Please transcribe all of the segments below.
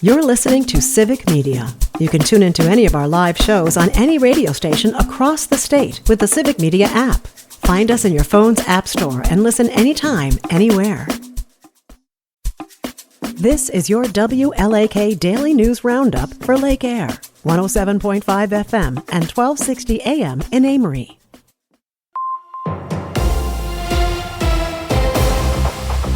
You're listening to Civic Media. You can tune into any of our live shows on any radio station across the state with the Civic Media app. Find us in your phone's app store and listen anytime, anywhere. This is your WLAK Daily News Roundup for Lake Air, 107.5 FM and 1260 AM in Amory.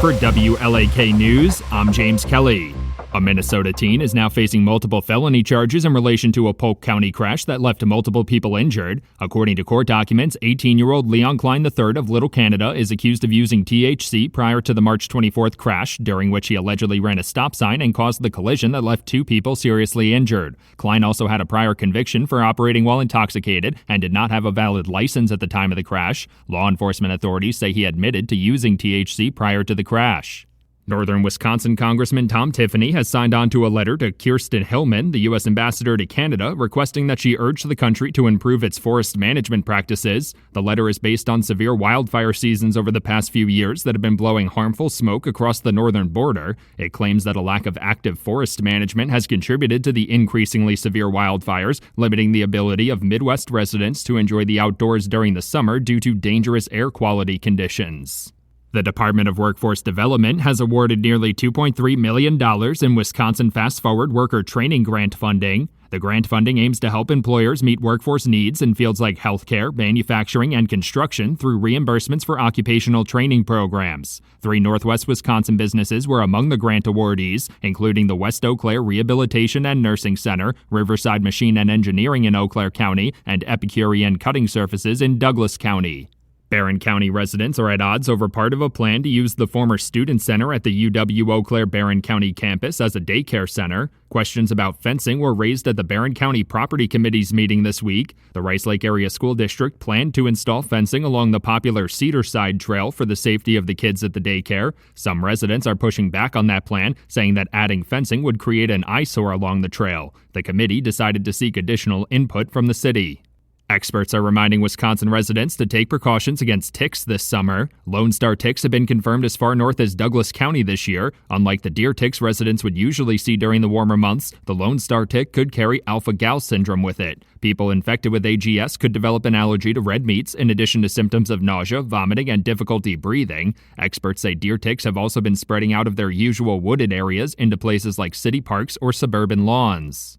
For WLAK News, I'm James Kelly. A Minnesota teen is now facing multiple felony charges in relation to a Polk County crash that left multiple people injured. According to court documents, 18-year-old Leon Klein III of Little Canada is accused of using THC prior to the March 24th crash, during which he allegedly ran a stop sign and caused the collision that left two people seriously injured. Klein also had a prior conviction for operating while intoxicated and did not have a valid license at the time of the crash. Law enforcement authorities say he admitted to using THC prior to the crash. Northern Wisconsin Congressman Tom Tiffany has signed on to a letter to Kirsten Hillman, the U.S. ambassador to Canada, requesting that she urge the country to improve its forest management practices. The letter is based on severe wildfire seasons over the past few years that have been blowing harmful smoke across the northern border. It claims that a lack of active forest management has contributed to the increasingly severe wildfires, limiting the ability of Midwest residents to enjoy the outdoors during the summer due to dangerous air quality conditions. The Department of Workforce Development has awarded nearly $2.3 million in Wisconsin Fast Forward Worker Training Grant funding. The grant funding aims to help employers meet workforce needs in fields like healthcare, manufacturing, and construction through reimbursements for occupational training programs. 3 Northwest Wisconsin businesses were among the grant awardees, including the West Eau Claire Rehabilitation and Nursing Center, Riverside Machine and Engineering in Eau Claire County, and Epicurean Cutting Surfaces in Douglas County. Barron County residents are at odds over part of a plan to use the former student center at the UW Eau Claire Barron County campus as a daycare center. Questions about fencing were raised at the Barron County Property Committee's meeting this week. The Rice Lake Area School District planned to install fencing along the popular Cedarside Trail for the safety of the kids at the daycare. Some residents are pushing back on that plan, saying that adding fencing would create an eyesore along the trail. The committee decided to seek additional input from the city. Experts are reminding Wisconsin residents to take precautions against ticks this summer. Lone Star ticks have been confirmed as far north as Douglas County this year. Unlike the deer ticks residents would usually see during the warmer months, the Lone Star tick could carry alpha-gal syndrome with it. People infected with AGS could develop an allergy to red meats, in addition to symptoms of nausea, vomiting, and difficulty breathing. Experts say deer ticks have also been spreading out of their usual wooded areas into places like city parks or suburban lawns.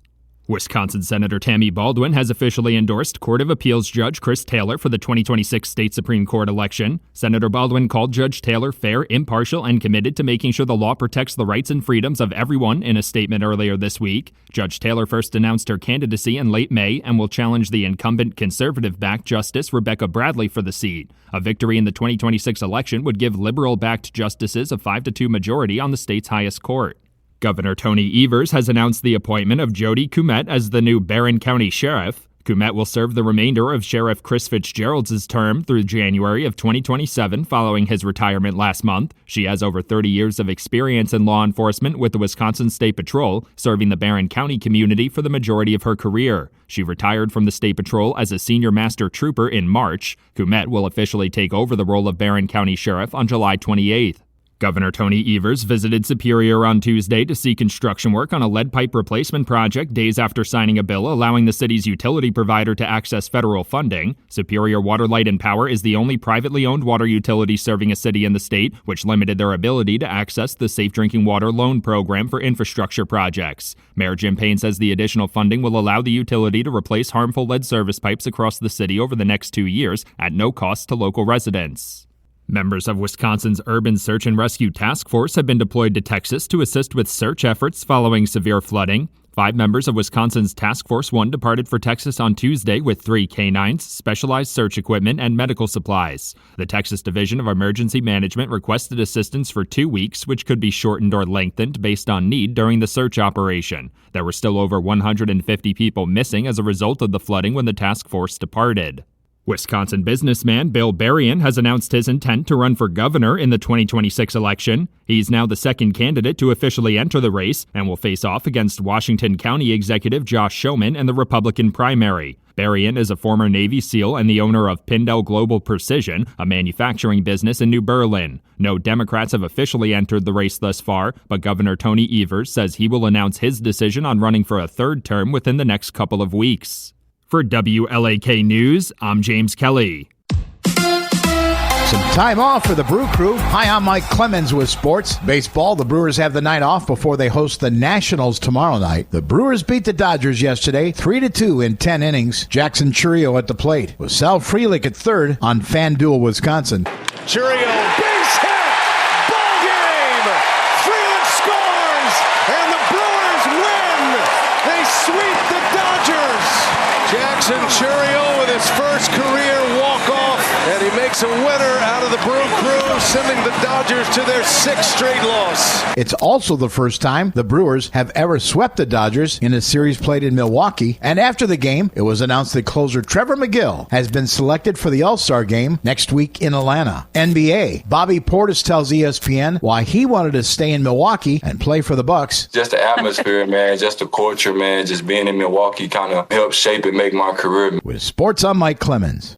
Wisconsin Senator Tammy Baldwin has officially endorsed Court of Appeals Judge Chris Taylor for the 2026 state Supreme Court election. Senator Baldwin called Judge Taylor fair, impartial, and committed to making sure the law protects the rights and freedoms of everyone in a statement earlier this week. Judge Taylor first announced her candidacy in late May and will challenge the incumbent conservative-backed Justice Rebecca Bradley for the seat. A victory in the 2026 election would give liberal-backed justices a 5-2 majority on the state's highest court. Governor Tony Evers has announced the appointment of Jody Kumet as the new Barron County Sheriff. Kumet will serve the remainder of Sheriff Chris Fitzgerald's term through January of 2027 following his retirement last month. She has over 30 years of experience in law enforcement with the Wisconsin State Patrol, serving the Barron County community for the majority of her career. She retired from the State Patrol as a senior master trooper in March. Kumet will officially take over the role of Barron County Sheriff on July 28th. Governor Tony Evers visited Superior on Tuesday to see construction work on a lead pipe replacement project days after signing a bill allowing the city's utility provider to access federal funding. Superior Water, Light, and Power is the only privately owned water utility serving a city in the state, which limited their ability to access the Safe Drinking Water Loan Program for infrastructure projects. Mayor Jim Payne says the additional funding will allow the utility to replace harmful lead service pipes across the city over the next 2 years at no cost to local residents. Members of Wisconsin's Urban Search and Rescue Task Force have been deployed to Texas to assist with search efforts following severe flooding. 5 members of Wisconsin's Task Force 1 departed for Texas on Tuesday with 3 canines, specialized search equipment, and medical supplies. The Texas Division of Emergency Management requested assistance for 2 weeks, which could be shortened or lengthened based on need during the search operation. There were still over 150 people missing as a result of the flooding when the task force departed. Wisconsin businessman Bill Berrien has announced his intent to run for governor in the 2026 election. He's now the second candidate to officially enter the race and will face off against Washington County Executive Josh Schoeman in the Republican primary. Berrien is a former Navy SEAL and the owner of Pindell Global Precision, a manufacturing business in New Berlin. No Democrats have officially entered the race thus far, but Governor Tony Evers says he will announce his decision on running for a third term within the next couple of weeks. For WLAK News, I'm James Kelly. Some time off for the Brew Crew. Hi, I'm Mike Clemens with sports. Baseball, the Brewers have the night off before they host the Nationals tomorrow night. The Brewers beat the Dodgers yesterday, 3-2 in 10 innings. Jackson Chourio at the plate, with Sal Frelick at third on FanDuel, Wisconsin. Chourio, base hit, ball game. Frelick scores, and the Brewers win. They sweep the Dodgers. Jackson Chourio with his first career walk-off, and he makes a winner out of the Brew Crew, sending the Dodgers to their 6th straight loss. It's also the first time the Brewers have ever swept the Dodgers in a series played in Milwaukee, and after the game, it was announced that closer Trevor McGill has been selected for the All-Star game next week in Atlanta. NBA, Bobby Portis tells ESPN why he wanted to stay in Milwaukee and play for the Bucks. Just the atmosphere, man, just the culture, man, just being in Milwaukee kind of helped shape and make my career. With sports, I'm Mike Clemens.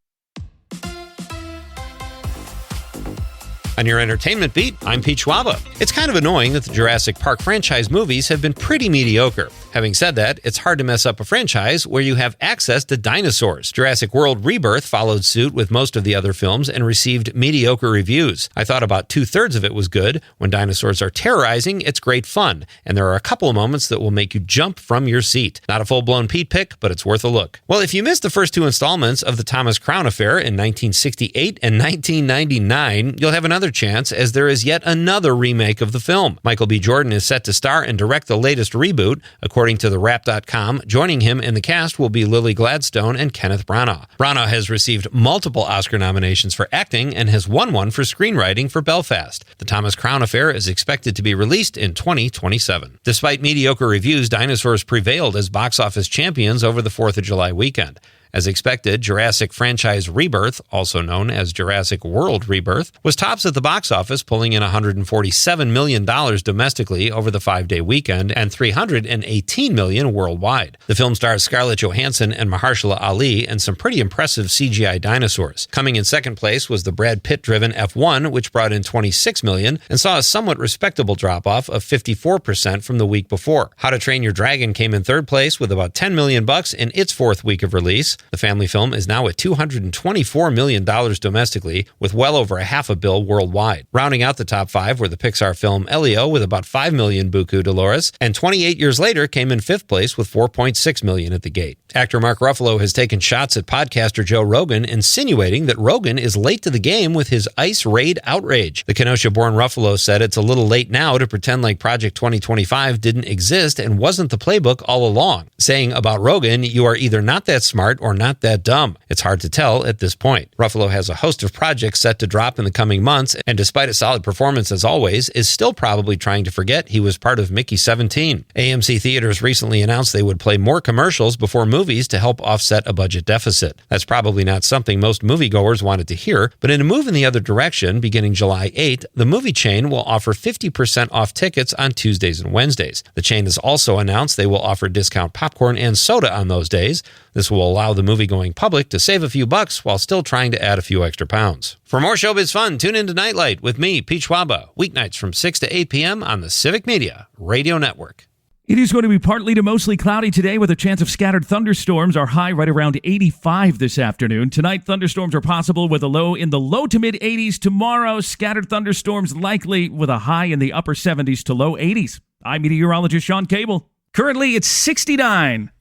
On your entertainment beat, I'm Pete Schwaba. It's kind of annoying that the Jurassic Park franchise movies have been pretty mediocre. Having said that, it's hard to mess up a franchise where you have access to dinosaurs. Jurassic World Rebirth followed suit with most of the other films and received mediocre reviews. I thought about 2/3 of it was good. When dinosaurs are terrorizing, it's great fun, and there are a couple of moments that will make you jump from your seat. Not a full-blown Pete pick, but it's worth a look. Well, if you missed the first two installments of the Thomas Crown Affair in 1968 and 1999, you'll have another chance, as there is yet another remake of the film. Michael B. Jordan is set to star and direct the latest reboot. According to TheWrap.com, joining him in the cast will be Lily Gladstone and Kenneth Branagh. Branagh has received multiple Oscar nominations for acting and has won one for screenwriting for Belfast. The Thomas Crown Affair is expected to be released in 2027. Despite mediocre reviews, dinosaurs prevailed as box office champions over the 4th of July weekend. As expected, Jurassic franchise Rebirth, also known as Jurassic World Rebirth, was tops at the box office, pulling in $147 million domestically over the 5-day weekend and $318 million worldwide. The film stars Scarlett Johansson and Mahershala Ali and some pretty impressive CGI dinosaurs. Coming in second place was the Brad Pitt-driven F1, which brought in $26 million and saw a somewhat respectable drop-off of 54% from the week before. How to Train Your Dragon came in third place with about $10 million in its 4th week of release. The family film is now at $224 million domestically, with well over $500 million worldwide. Rounding out the top 5 were the Pixar film Elio with about $5 million buku Dolores, and 28 years later came in 5th place with $4.6 million at the gate. Actor Mark Ruffalo has taken shots at podcaster Joe Rogan, insinuating that Rogan is late to the game with his ICE raid outrage. The Kenosha-born Ruffalo said it's a little late now to pretend like Project 2025 didn't exist and wasn't the playbook all along, saying about Rogan, "You are either not that smart or not that dumb. It's hard to tell at this point." Ruffalo has a host of projects set to drop in the coming months, and despite a solid performance as always, is still probably trying to forget he was part of Mickey 17. AMC Theaters recently announced they would play more commercials before movies to help offset a budget deficit. That's probably not something most moviegoers wanted to hear, but in a move in the other direction, beginning July 8th, the movie chain will offer 50% off tickets on Tuesdays and Wednesdays. The chain has also announced they will offer discount popcorn and soda on those days. This will allow the movie-going public to save a few bucks while still trying to add a few extra pounds. For more showbiz fun, tune into Nightlight with me, Pete Schwaba, weeknights from 6 to 8 p.m. on the Civic Media Radio Network. It is going to be partly to mostly cloudy today with a chance of scattered thunderstorms. Our high right around 85 this afternoon. Tonight, thunderstorms are possible with a low in the low to mid-80s. Tomorrow, scattered thunderstorms likely with a high in the upper 70s to low 80s. I'm meteorologist Sean Cable. Currently, it's 69.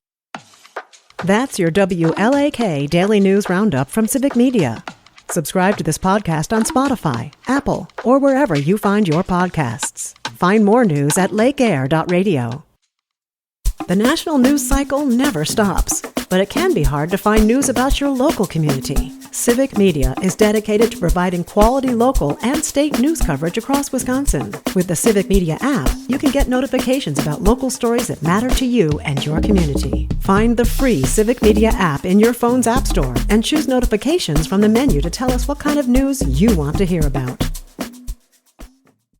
That's your WLAK Daily News Roundup from Civic Media. Subscribe to this podcast on Spotify, Apple, or wherever you find your podcasts. Find more news at lakeair.radio. The national news cycle never stops. but it can be hard to find news about your local community. Civic Media is dedicated to providing quality local and state news coverage across Wisconsin. With the Civic Media app, you can get notifications about local stories that matter to you and your community. Find the free Civic Media app in your phone's app store and choose notifications from the menu to tell us what kind of news you want to hear about.